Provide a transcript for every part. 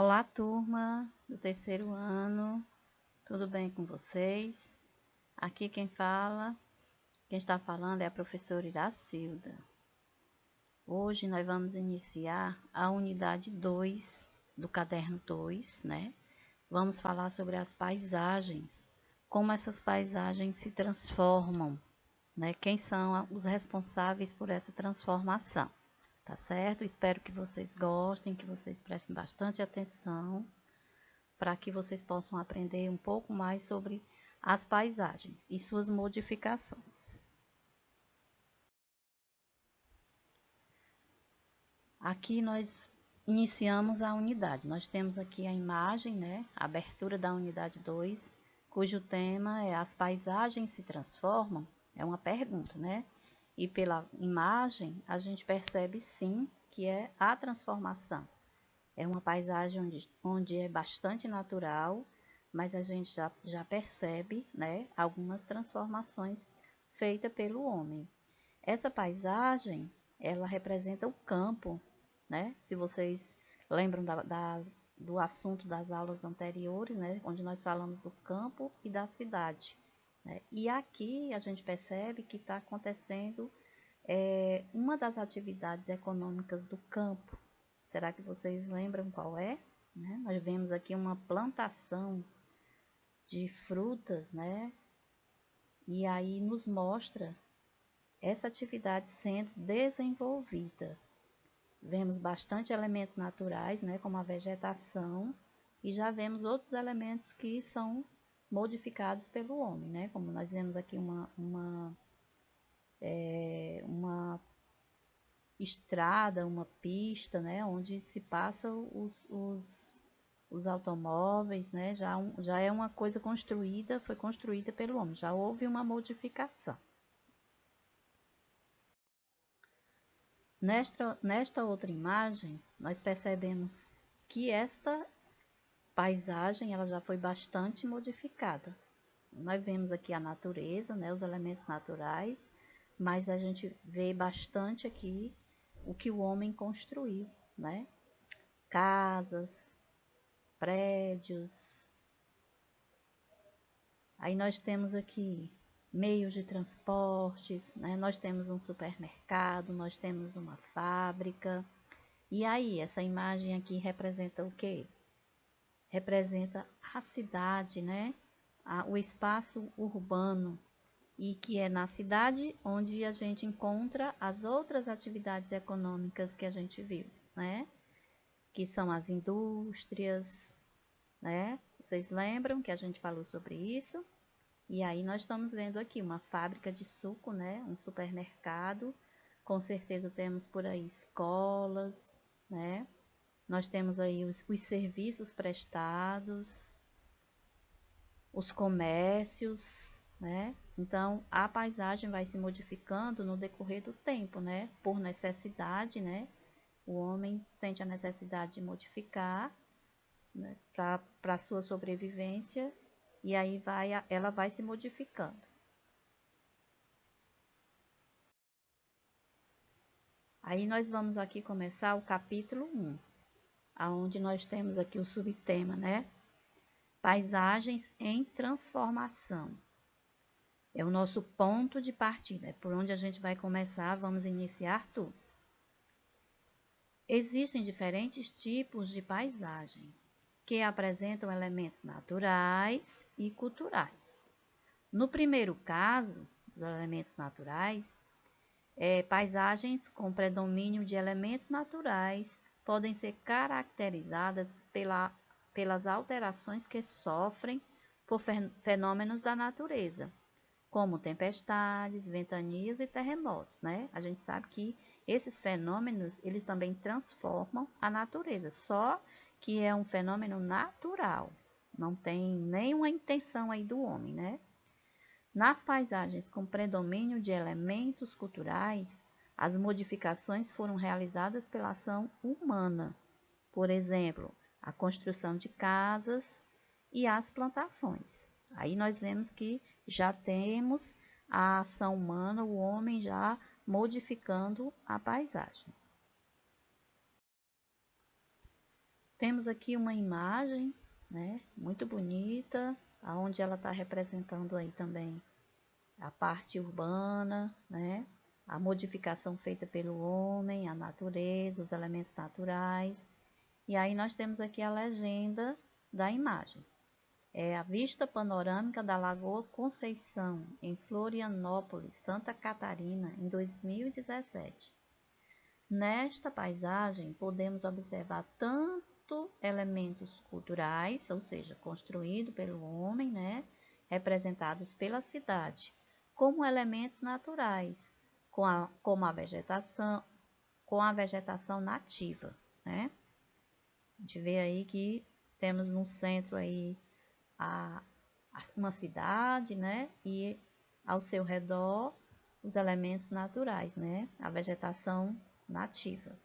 Olá, turma do terceiro ano, tudo bem com vocês? Aqui quem está falando é a professora Iracilda. Hoje nós vamos iniciar a unidade 2 do caderno 2, né? Vamos falar sobre as paisagens, como essas paisagens se transformam, né? Quem são os responsáveis por essa transformação, tá certo? Espero que vocês gostem, que vocês prestem bastante atenção, para que vocês possam aprender um pouco mais sobre as paisagens e suas modificações. Aqui nós iniciamos a unidade. Nós temos aqui a imagem, né? A abertura da unidade 2, cujo tema é As paisagens se transformam? É uma pergunta, né? E pela imagem a gente percebe sim que é a transformação. É uma paisagem onde é bastante natural, mas a gente já percebe, né, algumas transformações feitas pelo homem. Essa paisagem, ela representa o campo, né? Se vocês lembram do assunto das aulas anteriores, né, onde nós falamos do campo e da cidade, né? E aqui a gente percebe que está acontecendo uma das atividades econômicas do campo. Será que vocês lembram qual é? Né? Nós vemos aqui uma plantação de frutas, né? E aí nos mostra essa atividade sendo desenvolvida. Vemos bastante elementos naturais, né? Como a vegetação, e já vemos outros elementos que são modificados pelo homem, né? Como nós vemos aqui uma estrada, uma pista, né, onde se passam os automóveis, né, já é uma coisa construída, foi construída pelo homem, já houve uma modificação. Nesta outra imagem, nós percebemos que esta paisagem ela já foi bastante modificada. Nós vemos aqui a natureza, né, os elementos naturais, mas a gente vê bastante aqui o que o homem construiu, né? Casas, prédios. Aí nós temos aqui meios de transportes, né? Nós temos um supermercado, nós temos uma fábrica. E aí, essa imagem aqui representa o quê? Representa a cidade, né? O espaço urbano, e que é na cidade onde a gente encontra as outras atividades econômicas que a gente viu, né? Que são as indústrias, né? Vocês lembram que a gente falou sobre isso? E aí nós estamos vendo aqui uma fábrica de suco, né? Um supermercado. Com certeza temos por aí escolas, né? Nós temos aí os serviços prestados, os comércios, né? Então, a paisagem vai se modificando no decorrer do tempo, né? Por necessidade, né? O homem sente a necessidade de modificar, né? Para a sua sobrevivência, e aí ela vai se modificando. Aí nós vamos aqui começar o capítulo 1, aonde nós temos aqui o subtema, né? Paisagens em transformação. É o nosso ponto de partida, é por onde a gente vai começar, vamos iniciar tudo. Existem diferentes tipos de paisagem, que apresentam elementos naturais e culturais. No primeiro caso, os elementos naturais, paisagens com predomínio de elementos naturais podem ser caracterizadas pelas alterações que sofrem por fenômenos da natureza, como tempestades, ventanias e terremotos, né? A gente sabe que esses fenômenos, eles também transformam a natureza, só que é um fenômeno natural, não tem nenhuma intenção aí do homem, né? Nas paisagens com predomínio de elementos culturais, as modificações foram realizadas pela ação humana, por exemplo, a construção de casas e as plantações. Aí nós vemos que já temos a ação humana, o homem já modificando a paisagem. Temos aqui uma imagem, né, muito bonita, onde ela está representando aí também a parte urbana, né, a modificação feita pelo homem, a natureza, os elementos naturais. E aí nós temos aqui a legenda da imagem. É a vista panorâmica da Lagoa Conceição, em Florianópolis, Santa Catarina, em 2017. Nesta paisagem, podemos observar tanto elementos culturais, ou seja, construídos pelo homem, né, representados pela cidade, como elementos naturais, como a vegetação, com a vegetação nativa, né? A gente vê aí que temos no centro aí uma cidade, né? E ao seu redor os elementos naturais, né? A vegetação nativa.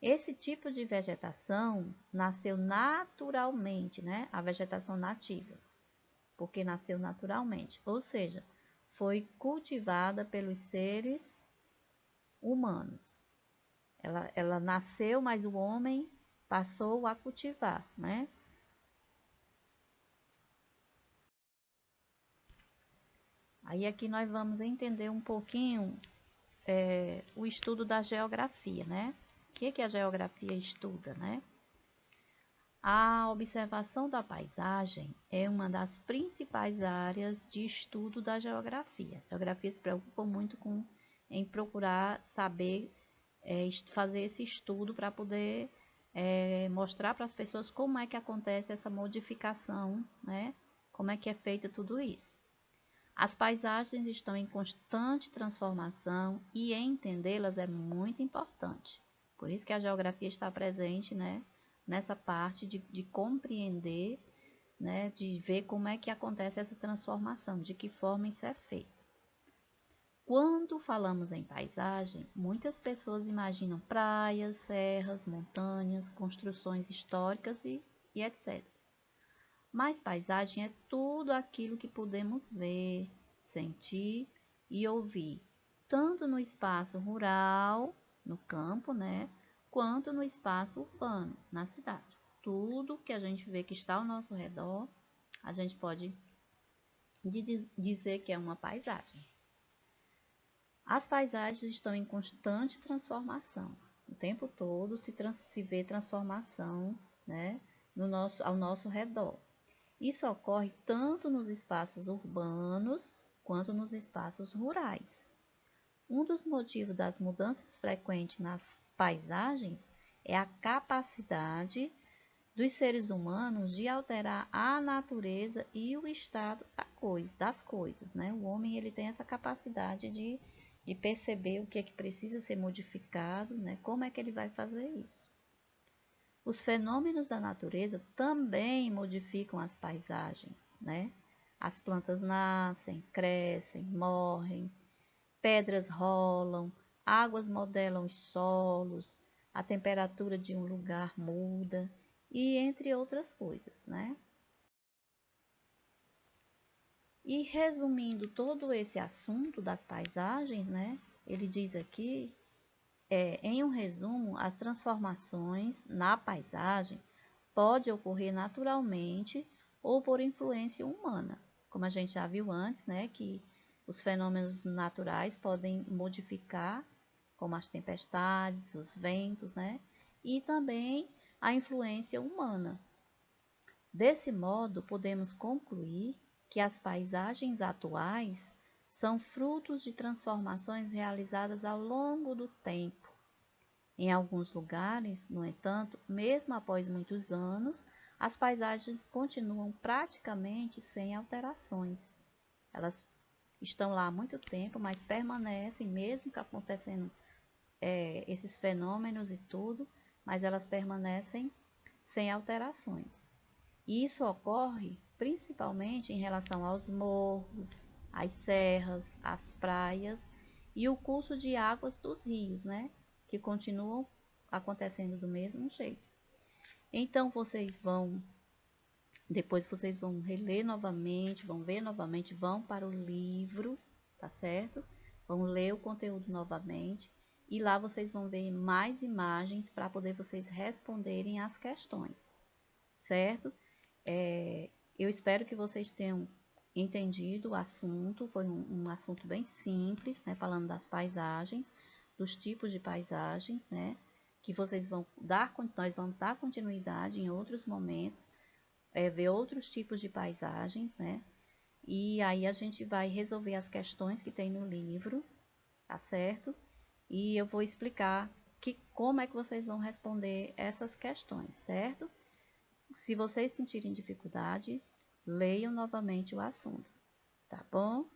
Esse tipo de vegetação nasceu naturalmente, né? A vegetação nativa, porque nasceu naturalmente, ou seja, foi cultivada pelos seres humanos. Ela nasceu, mas o homem passou a cultivar, né? Aí aqui nós vamos entender um pouquinho o estudo da geografia, né? O que a geografia estuda, né? A observação da paisagem é uma das principais áreas de estudo da geografia. A geografia se preocupa muito em procurar saber, fazer esse estudo para poder mostrar para as pessoas como é que acontece essa modificação, né? Como é que é feito tudo isso. As paisagens estão em constante transformação e entendê-las é muito importante. Por isso que a geografia está presente, né, nessa parte de compreender, né, de ver como é que acontece essa transformação, de que forma isso é feito. Quando falamos em paisagem, muitas pessoas imaginam praias, serras, montanhas, construções históricas e etc. Mas paisagem é tudo aquilo que podemos ver, sentir e ouvir, tanto no espaço rural, no campo, né, quanto no espaço urbano, na cidade. Tudo que a gente vê que está ao nosso redor, a gente pode dizer que é uma paisagem. As paisagens estão em constante transformação. O tempo todo se vê transformação, né, ao nosso redor. Isso ocorre tanto nos espaços urbanos quanto nos espaços rurais. Um dos motivos das mudanças frequentes nas paisagens é a capacidade dos seres humanos de alterar a natureza e o estado das coisas, né? O homem ele tem essa capacidade de perceber o que é que precisa ser modificado, né? Como é que ele vai fazer isso? Os fenômenos da natureza também modificam as paisagens, né? As plantas nascem, crescem, morrem, pedras rolam, águas modelam os solos, a temperatura de um lugar muda e entre outras coisas, né? E resumindo todo esse assunto das paisagens, né? Ele diz aqui em um resumo, as transformações na paisagem podem ocorrer naturalmente ou por influência humana. Como a gente já viu antes, né, que os fenômenos naturais podem modificar, como as tempestades, os ventos, né, e também a influência humana. Desse modo, podemos concluir que as paisagens atuais são frutos de transformações realizadas ao longo do tempo. Em alguns lugares, no entanto, mesmo após muitos anos, as paisagens continuam praticamente sem alterações. Elas estão lá há muito tempo, mas permanecem, mesmo que acontecendo esses fenômenos e tudo, mas elas permanecem sem alterações. E isso ocorre principalmente em relação aos morros, às serras, às praias e o curso de águas dos rios, né? Que continuam acontecendo do mesmo jeito. Então, depois vocês vão reler novamente, vão ver novamente, vão para o livro, tá certo? Vão ler o conteúdo novamente e lá vocês vão ver mais imagens para poder vocês responderem as questões, certo? Eu espero que vocês tenham entendido o assunto. Foi um assunto bem simples, né? Falando das paisagens, dos tipos de paisagens, né? Que vocês nós vamos dar continuidade em outros momentos, ver outros tipos de paisagens, né? E aí a gente vai resolver as questões que tem no livro, tá certo? E eu vou explicar como é que vocês vão responder essas questões, certo? Se vocês sentirem dificuldade, leiam novamente o assunto, tá bom?